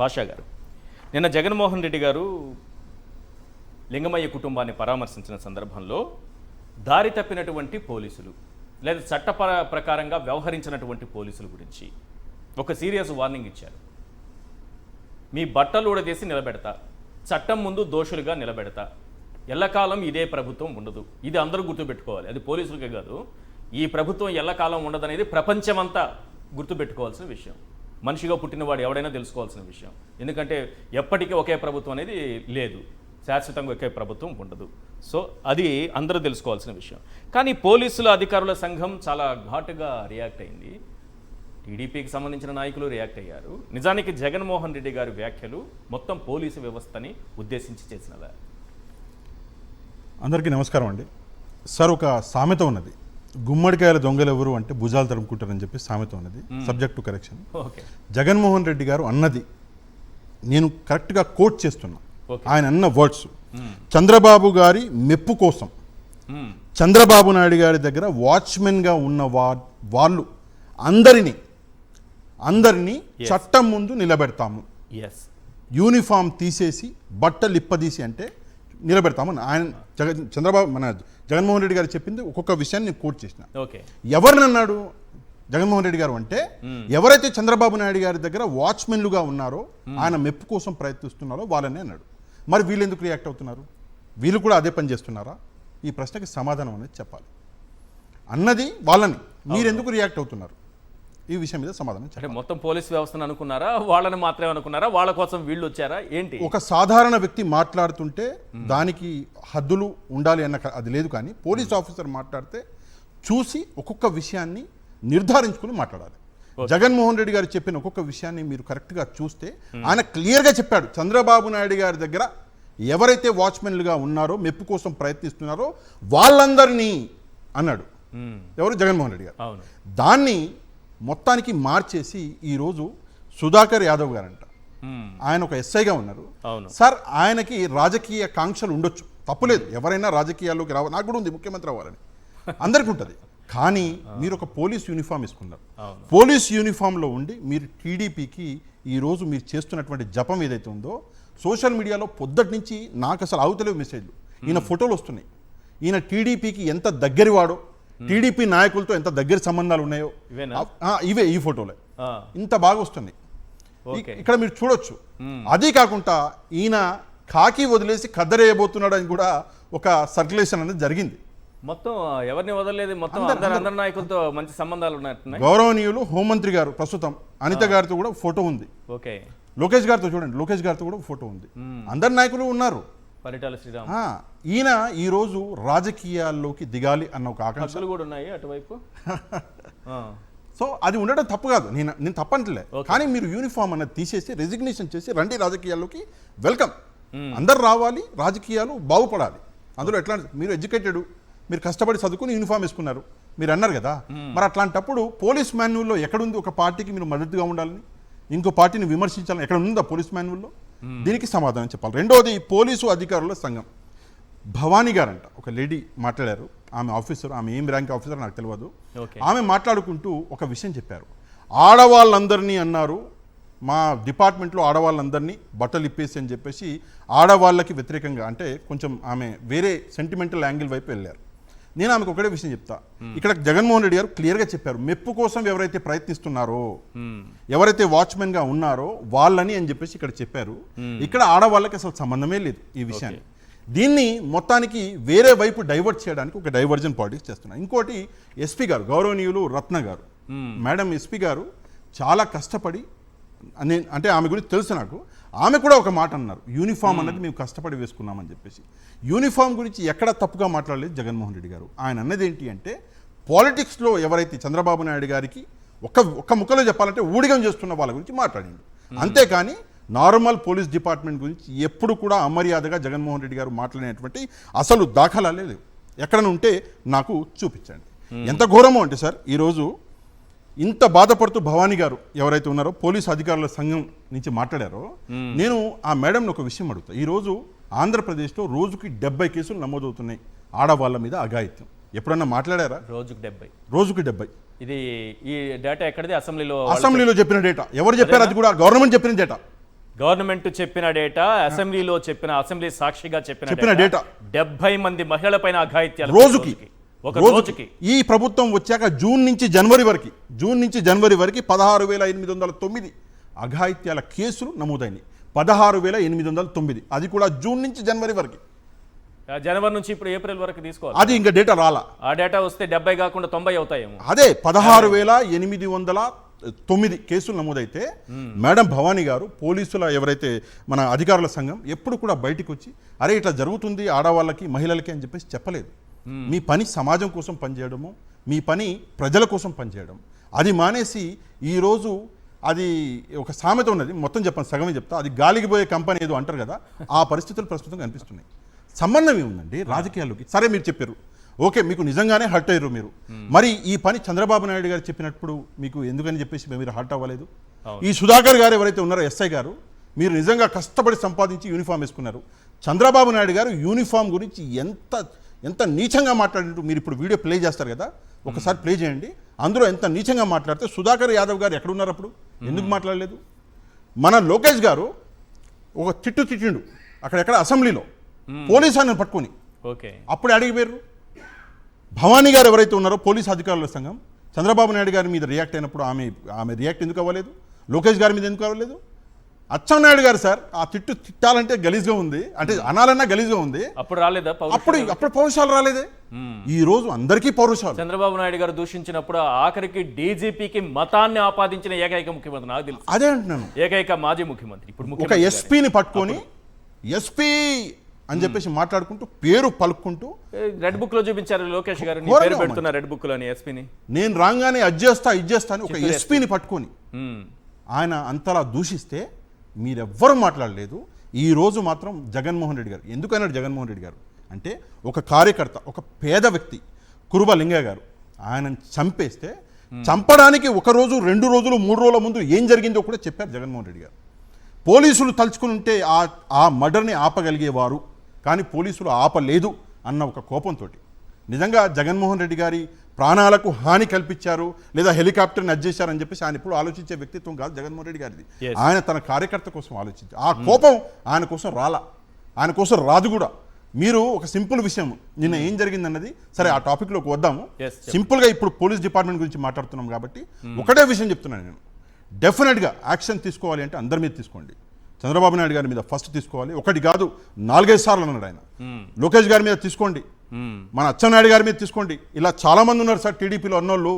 పాషా గారు, నిన్న జగన్మోహన్ రెడ్డి గారు లింగమయ్య కుటుంబాన్ని పరామర్శించిన సందర్భంలో దారి తప్పినటువంటి పోలీసులు లేదా చట్ట ప్రకారంగా వ్యవహరించినటువంటి పోలీసుల గురించి ఒక సీరియస్ వార్నింగ్ ఇచ్చారు. మీ బట్టలు ఊడదీసి నిలబెడతా, చట్టం ముందు దోషులుగా నిలబెడతా, ఎల్లకాలం ఇదే ప్రభుత్వం ఉండదు. ఇది అందరూ గుర్తుపెట్టుకోవాలి. అది పోలీసులకే కాదు, ఈ ప్రభుత్వం ఎల్లకాలం ఉండదనేది ప్రపంచమంతా గుర్తుపెట్టుకోవాల్సిన విషయం. మనిషిగా పుట్టినవాడు ఎవడైనా తెలుసుకోవాల్సిన విషయం. ఎందుకంటే ఎప్పటికీ ఒకే ప్రభుత్వం అనేది లేదు, శాశ్వతంగా ఒకే ప్రభుత్వం ఉండదు. సో అది అందరూ తెలుసుకోవాల్సిన విషయం. కానీ పోలీసుల అధికారుల సంఘం చాలా ఘాటుగా రియాక్ట్ అయింది. టీడీపీకి సంబంధించిన నాయకులు రియాక్ట్ అయ్యారు. నిజానికి జగన్మోహన్ రెడ్డి గారి వ్యాఖ్యలు మొత్తం పోలీసు వ్యవస్థని ఉద్దేశించి చేసినవా? అందరికీ నమస్కారం అండి. సార్, ఒక సామెత ఉన్నది, గుమ్మడికాయల దొంగలు ఎవరు అంటే భుజాలు తరుముకుంటారని చెప్పి సామెత ఉన్నది. Subject to correction. Jaganmohan Reddy గారు అన్నది నేను కరెక్ట్గా కోట్ చేస్తున్నా. ఆయన అన్న వర్డ్స్ చంద్రబాబు గారి మెప్పు కోసం చంద్రబాబు నాయుడు గారి దగ్గర వాచ్మెన్గా ఉన్న వాళ్ళు అందరినీ చట్టం ముందు నిలబెడతాము, యూనిఫామ్ తీసేసి బట్టలు ఇప్పదీసి అంటే నిలబెడతాము. ఆయన మన జగన్మోహన్ రెడ్డి గారు చెప్పింది ఒక్కొక్క విషయాన్ని నేను కోట్ చేసిన. ఎవరిని అన్నాడు జగన్మోహన్ రెడ్డి గారు అంటే, ఎవరైతే చంద్రబాబు నాయుడు గారి దగ్గర వాచ్మెన్లుగా ఉన్నారో, ఆయన మెప్పు కోసం ప్రయత్నిస్తున్నారో వాళ్ళని అన్నాడు. మరి వీళ్ళు ఎందుకు రియాక్ట్ అవుతున్నారు? వీళ్ళు కూడా అదే పని చేస్తున్నారా? ఈ ప్రశ్నకి సమాధానం అనేది చెప్పాలి. అన్నది వాళ్ళని, మీరెందుకు రియాక్ట్ అవుతున్నారు? ఈ విషయం మీద సమాధానం చెప్పాలి. మొత్తం పోలీస్ వ్యవస్థను అనుకున్నారా, వాళ్ళని మాత్రమే అనుకున్నారా, వాళ్ళ కోసం వీళ్ళు వచ్చారా ఏంటి? ఒక సాధారణ వ్యక్తి మాట్లాడుతుంటే దానికి హద్దులు ఉండాలి అన్న అది లేదు. కానీ పోలీస్ ఆఫీసర్ మాట్లాడితే చూసి ఒక్కొక్క విషయాన్ని నిర్ధారించుకుని మాట్లాడాలి. జగన్మోహన్ రెడ్డి గారు చెప్పిన ఒక్కొక్క విషయాన్ని మీరు కరెక్ట్గా చూస్తే ఆయన క్లియర్గా చెప్పాడు. చంద్రబాబు నాయుడు గారి దగ్గర ఎవరైతే వాచ్మెన్లుగా ఉన్నారో, మెప్పు కోసం ప్రయత్నిస్తున్నారో వాళ్ళందరినీ అన్నాడు. ఎవరు? జగన్మోహన్ రెడ్డి గారు. దాన్ని మొత్తానికి మార్చేసి ఈరోజు సుధాకర్ యాదవ్ గారంట, ఆయన ఒక ఎస్ఐగా ఉన్నారు. సార్, ఆయనకి రాజకీయ కాంక్షలు ఉండొచ్చు, తప్పులేదు. ఎవరైనా రాజకీయాల్లోకి రావాలి, నాకు కూడా ఉంది ముఖ్యమంత్రి అవ్వాలని, అందరికీ ఉంటుంది. కానీ మీరు ఒక పోలీస్ యూనిఫామ్ వేసుకున్నారు. పోలీస్ యూనిఫామ్లో ఉండి మీరు టీడీపీకి ఈరోజు మీరు చేస్తున్నటువంటి జపం ఏదైతే ఉందో, సోషల్ మీడియాలో పొద్దుటి నుంచి నాకు అసలు అవుతలేవు మెసేజ్లు. ఈయన ఫోటోలు వస్తున్నాయి. ఈయన టీడీపీకి ఎంత దగ్గరవాడో, టీడీపీ నాయకులతో ఎంత దగ్గర సంబంధాలు ఉన్నాయో ఇవే, ఈ ఫోటోలే ఇంత బాగా వస్తున్నాయి. ఇక్కడ మీరు చూడొచ్చు. అది కాకుండా ఈయన కాకి వదిలేసి కద్దరేయబోతున్నాడు అని కూడా ఒక సర్క్యులేషన్ అనేది జరిగింది. మొత్తం ఎవరిని వదలలేదు, మొత్తం అందరి నాయకులతో మంచి సంబంధాలు ఉన్నాయి. గౌరవనీయులు హోంమంత్రి గారు ప్రస్తుతం అనిత గారితో కూడా ఫోటో ఉంది. లోకేష్ గారితో చూడండి, లోకేష్ గారితో కూడా ఫోటో ఉంది. అందరి నాయకులు ఉన్నారు. పరిటాల శ్రీరామ్ ఈయన ఈరోజు రాజకీయాల్లోకి దిగాలి అన్న ఒక ఆకాంక్షలు కూడా ఉన్నాయి అటువైపు. సో అది ఉండడం తప్పు కాదు, నేను తప్పంటలే. కానీ మీరు యూనిఫామ్ అన్నది తీసేసి రెసిగ్నేషన్ చేసి రండి రాజకీయాల్లోకి, వెల్కమ్. అందరు రావాలి, రాజకీయాలు బాగుపడాలి. అందులో ఎట్లా, మీరు ఎడ్యుకేటెడ్, మీరు కష్టపడి చదువుకుని యూనిఫామ్ వేసుకున్నారు, మీరు అన్నారు కదా. మరి అట్లాంటప్పుడు పోలీస్ మాన్యువల్లో ఎక్కడుంది ఒక పార్టీకి మీరు మద్దతుగా ఉండాలని, ఇంకో పార్టీని విమర్శించాలని ఎక్కడ ఉందా పోలీస్ మాన్యువల్లో? దీనికి సమాధానం చెప్పాలి. రెండవది, పోలీసు అధికారుల సంఘం భవానీ గారంట, ఒక లేడీ మాట్లాడారు. ఆమె ఆఫీసర్, ఆమె ఏం ర్యాంక్ ఆఫీసర్ నాకు తెలియదు. ఆమె మాట్లాడుకుంటూ ఒక విషయం చెప్పారు. ఆడవాళ్ళందరినీ అన్నారు, మా డిపార్ట్మెంట్లో ఆడవాళ్ళందరినీ బట్టలు ఇప్పేసి అని చెప్పేసి ఆడవాళ్ళకి వ్యతిరేకంగా, అంటే కొంచెం ఆమె వేరే సెంటిమెంటల్ యాంగిల్ వైపు వెళ్ళారు. నేను ఆమెకు ఒకటే విషయం చెప్తా. ఇక్కడ జగన్మోహన్ రెడ్డి గారు క్లియర్గా చెప్పారు, మెప్పు కోసం ఎవరైతే ప్రయత్నిస్తున్నారో, ఎవరైతే వాచ్మెన్గా ఉన్నారో వాళ్ళని అని చెప్పేసి ఇక్కడ చెప్పారు. ఇక్కడ ఆడవాళ్ళకి అసలు సంబంధమే లేదు ఈ విషయాన్ని. దీన్ని మొత్తానికి వేరే వైపు డైవర్ట్ చేయడానికి ఒక డైవర్జన్ పాలిటిక్స్ చేస్తున్నారు. ఇంకోటి, ఎస్పీ గారు, గౌరవనీయులు రత్న గారు, మేడం ఎస్పీ గారు చాలా కష్టపడి, అంటే ఆమె గురించి తెలుసు నాకు, ఆమె కూడా ఒక మాట అన్నారు, యూనిఫామ్ అన్నది మేము కష్టపడి వేసుకున్నామని చెప్పేసి. యూనిఫామ్ గురించి ఎక్కడ తప్పుగా మాట్లాడలేదు జగన్మోహన్ రెడ్డి గారు. ఆయన అన్నది ఏంటి అంటే, పాలిటిక్స్లో ఎవరైతే చంద్రబాబు నాయుడు గారికి ఒక్క ముక్కలో చెప్పాలంటే ఊడిగం చేస్తున్న వాళ్ళ గురించి మాట్లాడిండు. అంతేకాని నార్మల్ పోలీస్ డిపార్ట్మెంట్ గురించి ఎప్పుడు కూడా అమర్యాదగా జగన్మోహన్ రెడ్డి గారు మాట్లాడినటువంటి అసలు దాఖలాలే లేవు. ఎక్కడైనా ఉంటే నాకు చూపించండి. ఎంత ఘోరమో అంటే సార్, ఈరోజు ఇంత బాధపడుతూ భవానీ గారు ఎవరైతే ఉన్నారో పోలీసు అధికారుల సంఘం నుంచి మాట్లాడారో, నేను ఆ మేడంని ఒక విషయం అడుగుతా. ఈరోజు ఆంధ్రప్రదేశ్లో రోజుకి 70 కేసులు నమోదవుతున్నాయి ఆడవాళ్ళ మీద అఘాయిత్యం. ఎప్పుడన్నా మాట్లాడారా? రోజుకి 70. ఇది ఈ డేటా ఎక్కడిది? అసెంబ్లీలో చెప్పిన డేటా. ఎవరు చెప్పారు? అది కూడా గవర్నమెంట్ చెప్పిన డేటా. గవర్నమెంట్ చెప్పిన డేటా, అసెంబ్లీలో అసెంబ్లీ సాక్షిగా చెప్పిన డేటా 70 మంది మహిళలపైన అఘాయిత్యాలు ఒక రోజుకి. ఈ ప్రభుత్వం వచ్చాక జూన్ నుంచి జనవరి వరకు 16,809 అఘాయిత్యాల కేసులు నమోదైనాయి. 16,809, అది కూడా జూన్ నుంచి జనవరి వరకు. జనవరి నుంచి ఇప్పుడు ఏప్రిల్ వరకు తీసుకోవాలి. అది ఇంకా డేటా రాలా. ఆ డేటా వస్తే 70 కాకుండా 90 అవుతాయేమో. అదే 16,809 కేసులు నమోదైతే మేడం భవానీ గారు, పోలీసుల ఎవరైతే మన అధికారుల సంఘం ఎప్పుడు కూడా బయటకు వచ్చి అరే ఇట్లా జరుగుతుంది ఆడవాళ్ళకి మహిళలకి అని చెప్పేసి చెప్పలేదు. మీ పని సమాజం కోసం పనిచేయడము, మీ పని ప్రజల కోసం పనిచేయడం, అది మానేసి ఈరోజు అది ఒక సామెత ఉన్నది, మొత్తం చెప్పను, సగమే చెప్తా. అది గాలికి పోయే కంపెనీ ఏదో అంటారు కదా, ఆ పరిస్థితులు ప్రస్తుతం కనిపిస్తున్నాయి. సంబంధం ఏముందండి రాజకీయాల్లోకి? సరే మీరు చెప్పారు, ఓకే, మీకు నిజంగానే హర్ట్ అయ్యారు మీరు. మరి ఈ పని చంద్రబాబు నాయుడు గారు చెప్పినప్పుడు మీకు ఎందుకని చెప్పేసి మీరు హర్ట్ అవ్వలేదు? ఈ సుధాకర్ గారు ఎవరైతే ఉన్నారో ఎస్ఐ గారు, మీరు నిజంగా కష్టపడి సంపాదించి యూనిఫామ్ వేసుకున్నారు. చంద్రబాబు నాయుడు గారు యూనిఫామ్ గురించి ఎంత నీచంగా మాట్లాడినట్టు మీరు ఇప్పుడు వీడియో ప్లే చేస్తారు కదా, ఒకసారి ప్లే చేయండి. అందులో ఎంత నీచంగా మాట్లాడితే సుధాకర్ యాదవ్ గారు ఎక్కడున్నారు అప్పుడు? ఎందుకు మాట్లాడలేదు? మన లోకేష్ గారు ఒక తిట్టిండు అక్కడెక్కడ అసెంబ్లీలో పోలీసు ఆయన పట్టుకొని. అప్పుడు అడిగిపోయారు. భవానీ గారు ఎవరైతే ఉన్నారో పోలీస్ అధికారుల సంఘం చంద్రబాబు నాయుడు గారి మీద రియాక్ట్ అయినప్పుడు ఆమె రియాక్ట్ ఎందుకు అవ్వలేదు? లోకేష్ గారి మీద ఎందుకు అవ్వలేదు? అచ్చెన్నాయుడు గారు సార్ ఆ తిట్టాలంటే గలీజ్గా ఉంది, అంటే అనాలన్నా గలీజ్గా ఉంది. అప్పుడు రాలేదా? అప్పుడు పౌరుషాలు రాలేదే. ఈ రోజు అందరికీ పౌరుషాలు. చంద్రబాబు నాయుడు గారు దూషించినప్పుడు ఆఖరికి డీజీపీకి మతాన్ని ఆపాదించిన ఏకైక ముఖ్యమంత్రి నాకు తెలుసు. అదే అంటున్నాను, ఏకైక మాజీ ముఖ్యమంత్రి. ఇప్పుడు ఒక ఎస్పీని పట్టుకొని ఎస్పీ అని చెప్పేసి మాట్లాడుకుంటూ పేరు పలుకుంటూ రెడ్ బుక్ లో చూపించారు లోకేష్ గారు, పేరు పెడుతున్నారు రెడ్ బుక్ లోని ఎస్పీని. నేను రాగానే ఇది చేస్తా అని ఒక ఎస్పీని పట్టుకొని ఆయన అంతలా దూషిస్తే మీరెవ్వరూ మాట్లాడలేదు. ఈ రోజు మాత్రం జగన్మోహన్ రెడ్డి గారు ఎందుకన్నాడు? జగన్మోహన్ రెడ్డి గారు అంటే ఒక కార్యకర్త, ఒక పేద వ్యక్తి కురుబ లింగయ్య గారు ఆయనను చంపేస్తే చంపడానికి 1 రోజు 2 రోజులు 3 రోజుల ముందు ఏం జరిగిందో కూడా చెప్పారు జగన్మోహన్ రెడ్డి గారు. పోలీసులు తలుచుకుని ఉంటే ఆ మర్డర్ని ఆపగలిగేవారు, కానీ పోలీసులు ఆపలేదు అన్న ఒక కోపంతో నిజంగా జగన్మోహన్ రెడ్డి గారి ప్రాణాలకు హాని కల్పించారు లేదా హెలికాప్టర్ని అడ్జేశారని చెప్పేసి ఆయన ఎప్పుడు ఆలోచించే వ్యక్తిత్వం కాదు జగన్మోహన్ రెడ్డి గారిది. ఆయన తన కార్యకర్త కోసం ఆలోచించారు. ఆ కోపం ఆయన కోసం ఆయన కోసం రాదు కూడా. మీరు ఒక సింపుల్ విషయం, నిన్న ఏం జరిగిందన్నది సరే ఆ టాపిక్లోకి వద్దాము. సింపుల్గా ఇప్పుడు పోలీస్ డిపార్ట్మెంట్ గురించి మాట్లాడుతున్నాం కాబట్టి ఒకటే విషయం చెప్తున్నాను నేను, డెఫినెట్గా యాక్షన్ తీసుకోవాలి అంటే అందరి మీద తీసుకోండి. చంద్రబాబు నాయుడు గారి మీద ఫస్ట్ తీసుకోవాలి, 1 కాదు 4-5 సార్లు అన్నాడు ఆయన. లోకేష్ గారి మీద తీసుకోండి, మన అచ్చెన్నాయుడు గారి మీద తీసుకోండి. ఇలా చాలా మంది ఉన్నారు సార్, టీడీపీలో అన్నోళ్ళు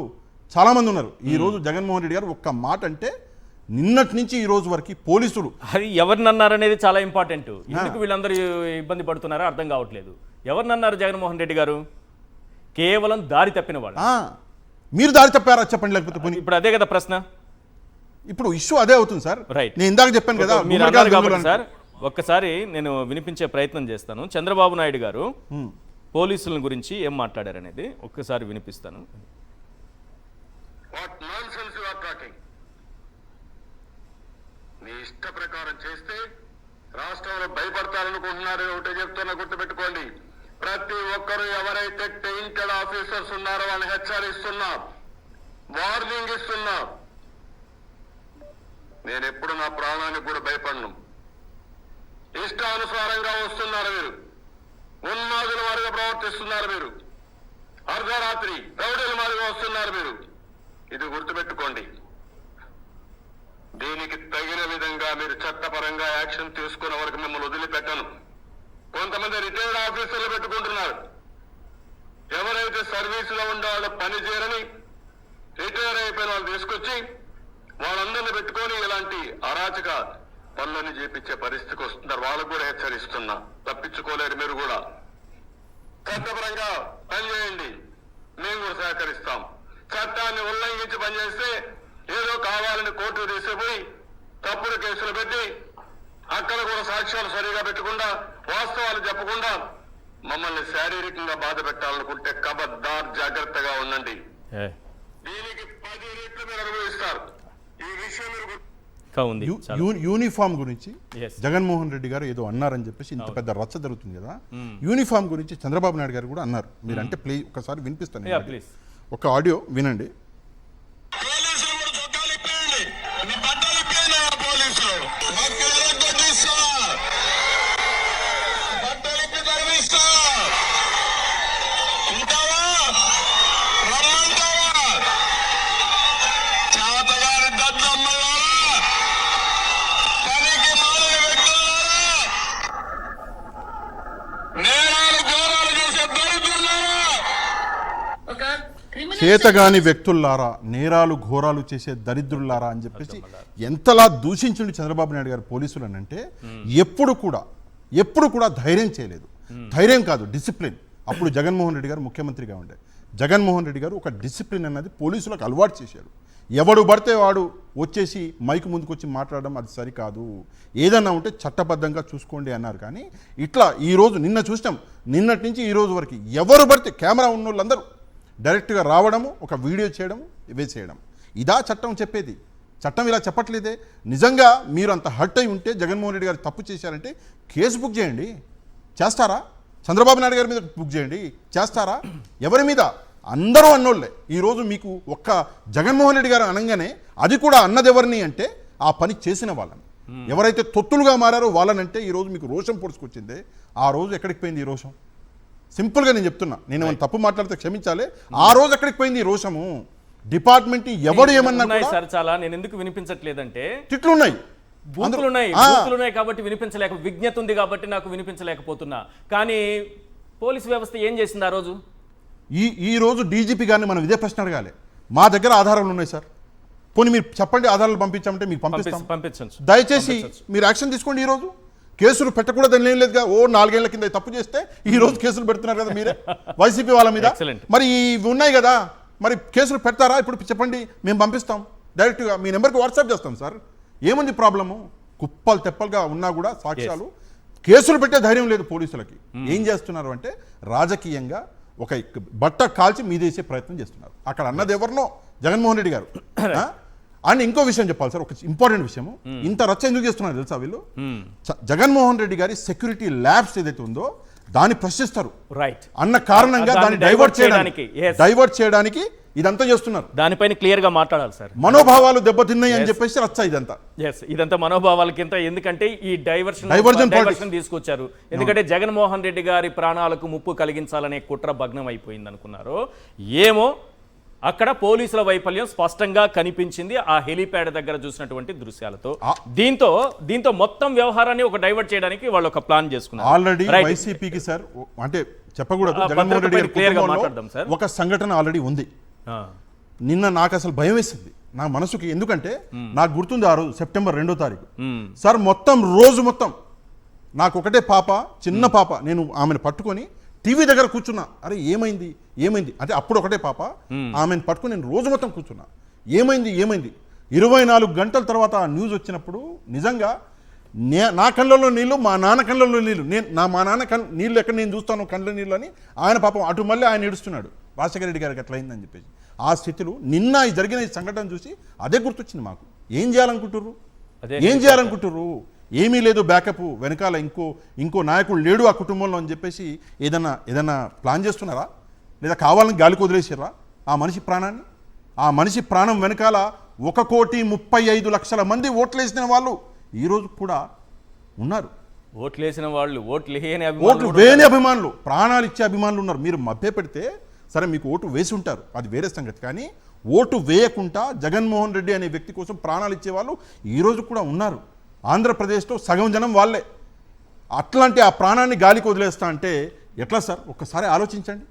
చాలా మంది ఉన్నారు. ఈ రోజు జగన్మోహన్ రెడ్డి గారు ఒక్క మాట అంటే నిన్నటి నుంచి ఈ రోజు వరకు పోలీసులు అది ఎవరినన్నారనేది చాలా ఇంపార్టెంట్. ఎందుకు వీళ్ళందరూ ఇబ్బంది పడుతున్నారో అర్థం కావట్లేదు. ఎవరినన్నారు జగన్మోహన్ రెడ్డి గారు? కేవలం దారి తప్పిన వాళ్ళు. మీరు దారి తప్పారా చెప్పండి, లేకపోతే ఇప్పుడు అదే కదా ప్రశ్న. ఇప్పుడు ఇష్యూ అదే అవుతుంది సార్. రైట్, నేను ఇందాక చెప్పాను కదా మీరు అన్నారు కాబట్టి సార్ ఒక్కసారి నేను వినిపించే ప్రయత్నం చేస్తాను. చంద్రబాబు నాయుడు గారు పోలీసుల గురించి ఏం మాట్లాడారనేది ఒక్కసారి వినిపిస్తాను. మీ ఇష్ట ప్రకారం చేస్తే రాష్ట్రంలో భయపడతారనుకుంటున్నారని ఒకటే చెప్తున్నా, గుర్తుపెట్టుకోండి. ప్రతి ఒక్కరూ ఎవరైతే టెయింటెడ్ ఆఫీసర్స్ ఉన్నారో వాళ్ళని హెచ్చరిస్తున్నా, వార్నింగ్ ఇస్తున్నా. నేను ఎప్పుడు నా ప్రాణానికి కూడా భయపడను. ఇష్టానుసారంగా వస్తున్నారు మీరు, ఉన్మాదుల వారిగా ప్రవర్తిస్తున్నారు మీరు, అర్ధరాత్రి రౌడీల మాదిరిగా వస్తున్నారు మీరు. ఇది గుర్తుపెట్టుకోండి. దీనికి తగిన విధంగా మీరు చట్టపరంగా యాక్షన్ తీసుకునే వరకు మిమ్మల్ని వదిలిపెట్టను. కొంతమంది రిటైర్డ్ ఆఫీసర్లు పెట్టుకుంటున్నారు. ఎవరైతే సర్వీసులో ఉండే వాళ్ళు పని చేయరని రిటైర్ అయిపోయిన వాళ్ళు తీసుకొచ్చి వాళ్ళందరినీ పెట్టుకొని ఇలాంటి అరాచక పనులని చేపించే పరిస్థితికి వస్తున్నారు. వాళ్ళకు కూడా హెచ్చరిస్తున్నా, తప్పించుకోలేరు మీరు కూడా. చట్టపరంగా పనిచేయండి, మేము కూడా సహకరిస్తాం. చట్టాన్ని ఉల్లంఘించి పనిచేస్తే ఏదో కావాలని కోర్టు తీసుకుపోయి తప్పుడు కేసులు పెట్టి అక్కడ కూడా సాక్ష్యాలు సరిగా పెట్టకుండా వాస్తవాలు చెప్పకుండా మమ్మల్ని శారీరకంగా బాధ పెట్టాలనుకుంటే కబద్దార్ జాగ్రత్తగా ఉండండి. దీనికి 10 రెట్లు మీరు అనుభవిస్తారు. ఈ విషయం మీరు యూనిఫామ్ గురించి జగన్మోహన్ రెడ్డి గారు ఏదో అన్నారని చెప్పేసి ఇంత పెద్ద రచ్చ జరుగుతుంది కదా. యూనిఫామ్ గురించి చంద్రబాబు నాయుడు గారు కూడా అన్నారు. మీరంటే ప్లే ఒకసారి వినిపిస్తాను, ఒక ఆడియో వినండి. పోలీసులు కూడా చొక్కాలు ఇప్పేయండి, మీ బట్టలు ఇప్పేయండి. పోలీసులు చేతగాని వ్యక్తుల్లారా, నేరాలు ఘోరాలు చేసే దరిద్రుల్లారా అని చెప్పేసి ఎంతలా దూషించండి చంద్రబాబు నాయుడు గారు పోలీసులు అని అంటే ఎప్పుడు కూడా ధైర్యం చేయలేదు. ధైర్యం కాదు, డిసిప్లిన్. అప్పుడు జగన్మోహన్ రెడ్డి గారు ముఖ్యమంత్రిగా ఉండే జగన్మోహన్ రెడ్డి గారు ఒక డిసిప్లిన్ అన్నది పోలీసులకు అలవాటు చేశారు. ఎవడు పడితే వాడు వచ్చేసి మైకు ముందుకు వచ్చి మాట్లాడడం అది సరికాదు, ఏదన్నా ఉంటే చట్టబద్ధంగా చూసుకోండి అన్నారు. కానీ ఇట్లా ఈరోజు నిన్న చూసినాం, నిన్నటి నుంచి ఈ రోజు వరకు ఎవరు పడితే కెమెరా ఉన్న వాళ్ళందరూ డైరెక్ట్గా రావడము, ఒక వీడియో చేయడము, వేసేయడం. ఇదా చట్టం చెప్పేది? చట్టం ఇలా చెప్పట్లేదే. నిజంగా మీరు అంత హర్ట్ అయి ఉంటే జగన్మోహన్ రెడ్డి గారు తప్పు చేశారంటే కేసు బుక్ చేయండి, చేస్తారా? చంద్రబాబు నాయుడు గారి మీద బుక్ చేయండి, చేస్తారా? ఎవరి మీద? అందరూ అన్నోళ్ళే. ఈరోజు మీకు ఒక్క జగన్మోహన్ రెడ్డి గారు అనగానే అది కూడా అన్నది ఎవరిని అంటే ఆ పని చేసిన వాళ్ళని, ఎవరైతే తొత్తులుగా మారారో వాళ్ళనంటే ఈరోజు మీకు రోషం పొడుచుకొచ్చిందే. ఆ రోజు ఎక్కడికి పోయింది ఈ రోషం? సింపుల్గా నేను చెప్తున్నా, నేను ఏమైనా తప్పు మాట్లాడితే క్షమించాలి. ఆ రోజు ఎక్కడికి పోయింది ఈ రోషము? డిపార్ట్మెంట్ ఎవడు ఏమన్నా సార్, చాలా నేను ఎందుకు వినిపించట్లేదంటే తిట్లున్నాయి, బూతులున్నాయి కాబట్టి విజ్ఞత ఉంది కాబట్టి నాకు వినిపించలేకపోతున్నా. కానీ పోలీసు వ్యవస్థ ఏం చేసింది ఆ రోజు? ఈ రోజు డీజీపీ గారిని మనం ఇదే ప్రశ్న అడగాలి. మా దగ్గర ఆధారాలు ఉన్నాయి సార్, పోనీ మీరు చెప్పండి, ఆధారాలు పంపించామంటే మీకు పంపించండి. దయచేసి మీరు యాక్షన్ తీసుకోండి. ఈ రోజు కేసులు పెట్టకూడదని ఏం లేదుగా. 4 ఏళ్ల కింద తప్పు చేస్తే ఈ రోజు కేసులు పెడుతున్నారు కదా మీరే వైసీపీ వాళ్ళ మీద. మరి ఇవి ఉన్నాయి కదా, మరి కేసులు పెడతారా? ఇప్పుడు చెప్పండి, మేము పంపిస్తాం డైరెక్ట్గా మీ నెంబర్కి వాట్సాప్ చేస్తాం సార్. ఏముంది ప్రాబ్లము? కుప్పలు తెప్పలుగా ఉన్నా కూడా సాక్ష్యాలు, కేసులు పెట్టే ధైర్యం లేదు పోలీసులకి. ఏం చేస్తున్నారు అంటే రాజకీయంగా ఒక బట్ట కాల్చి మీదేసే ప్రయత్నం చేస్తున్నారు. అక్కడ అన్నది ఎవరినో జగన్మోహన్ రెడ్డి గారు. అండ్ ఇంకో విషయం చెప్పాలి సార్, ఒక ఇంపార్టెంట్ విషయం. ఇంత రచ్చ ఎందుకు చేస్తున్నారు తెలుసా వీళ్ళు? జగన్మోహన్ రెడ్డి గారి సెక్యూరిటీ ల్యాబ్స్ ఏదైతే ఉందో దాన్ని ప్రశ్నిస్తారు అన్న కారణంగా దాన్ని డైవర్ట్ చేయడానికి ఇదంతా చేస్తున్నారు. దానిపైన క్లియర్ గా మాట్లాడాలి సార్. మనోభావాలు దెబ్బతిన్నాయి అని చెప్పేసి రచ్చ ఇదంతా మనోభావాలకింత. ఎందుకంటే ఈ డైవర్షన్ తీసుకొచ్చారు. ఎందుకంటే జగన్మోహన్ రెడ్డి గారి ప్రాణాలకు ముప్పు కలిగించాలనే కుట్ర భగ్నం అయిపోయింది అనుకున్నారు. ఏమో అక్కడ పోలీసుల వైఫల్యం స్పష్టంగా కనిపించింది ఆ హెలీప్యాడ్ దగ్గర చూసినటువంటి దృశ్యాలతో. దీంతో మొత్తం వ్యవహారాన్ని ఒక డైవర్ట్ చేయడానికి వాళ్ళు ఒక ప్లాన్ చేసుకున్నారు. ఆల్రెడీ వైసీపీకి సార్, అంటే చెప్పకూడదు, జగన్మోహన్ రెడ్డి గారి కుటుంబంలో ఒక సంఘటన ఆల్రెడీ ఉంది. నిన్న నాకు అసలు భయం వేసింది నా మనసుకి. ఎందుకంటే నాకు గుర్తుంది ఆ రోజు సెప్టెంబర్ 2వ తారీఖు సార్, రోజు మొత్తం నాకు ఒకటే పాప, చిన్న పాప. నేను ఆమెను పట్టుకొని టీవీ దగ్గర కూర్చున్నా. అరే ఏమైంది అంటే అప్పుడు ఒకటే పాప, ఆమెను పట్టుకుని నేను రోజు మొత్తం కూర్చున్నా. ఏమైంది 24 గంటల తర్వాత ఆ న్యూస్ వచ్చినప్పుడు నిజంగా నా కళ్ళల్లో నీళ్ళు, మా నాన్న కళ్ళల్లో నీళ్ళు. మా నాన్న నీళ్ళు ఎక్కడ నేను చూస్తాను కళ్ళ నీళ్ళు అని ఆయన పాపం అటు మళ్ళీ ఆయన ఏడుస్తున్నాడు, రాజశేఖర రెడ్డి గారికి ఎట్లా అయిందని చెప్పేసి. ఆ స్థితిలో నిన్న జరిగిన ఈ సంఘటన చూసి అదే గుర్తొచ్చింది మాకు. ఏం చేయాలనుకుంటుర్రు? ఏమీ లేదు, బ్యాకప్ వెనకాల ఇంకో నాయకుడు లేడు ఆ కుటుంబంలో అని చెప్పేసి ఏదన్నా ప్లాన్ చేస్తున్నారా? లేదా కావాలని గాలికి వదిలేసారా ఆ మనిషి ప్రాణం వెనకాల 1,35,00,000 మంది ఓట్లేసిన వాళ్ళు ఈరోజు కూడా ఉన్నారు. ఓట్లేసిన వాళ్ళు, ఓట్లు వేయని అభిమానులు, ప్రాణాలు ఇచ్చే అభిమానులు ఉన్నారు. మీరు మభ్య పెడితే సరే మీకు ఓటు వేసి ఉంటారు, అది వేరే సంగతి. కానీ ఓటు వేయకుండా జగన్మోహన్ రెడ్డి అనే వ్యక్తి కోసం ప్రాణాలు ఇచ్చేవాళ్ళు ఈరోజు కూడా ఉన్నారు. ఆంధ్రప్రదేశ్లో సగం జనం వాళ్ళే. అట్లాంటి ఆ ప్రాణాన్ని గాలికి వదిలేస్తా అంటే ఎట్లా సార్? ఒక్కసారి ఆలోచించండి.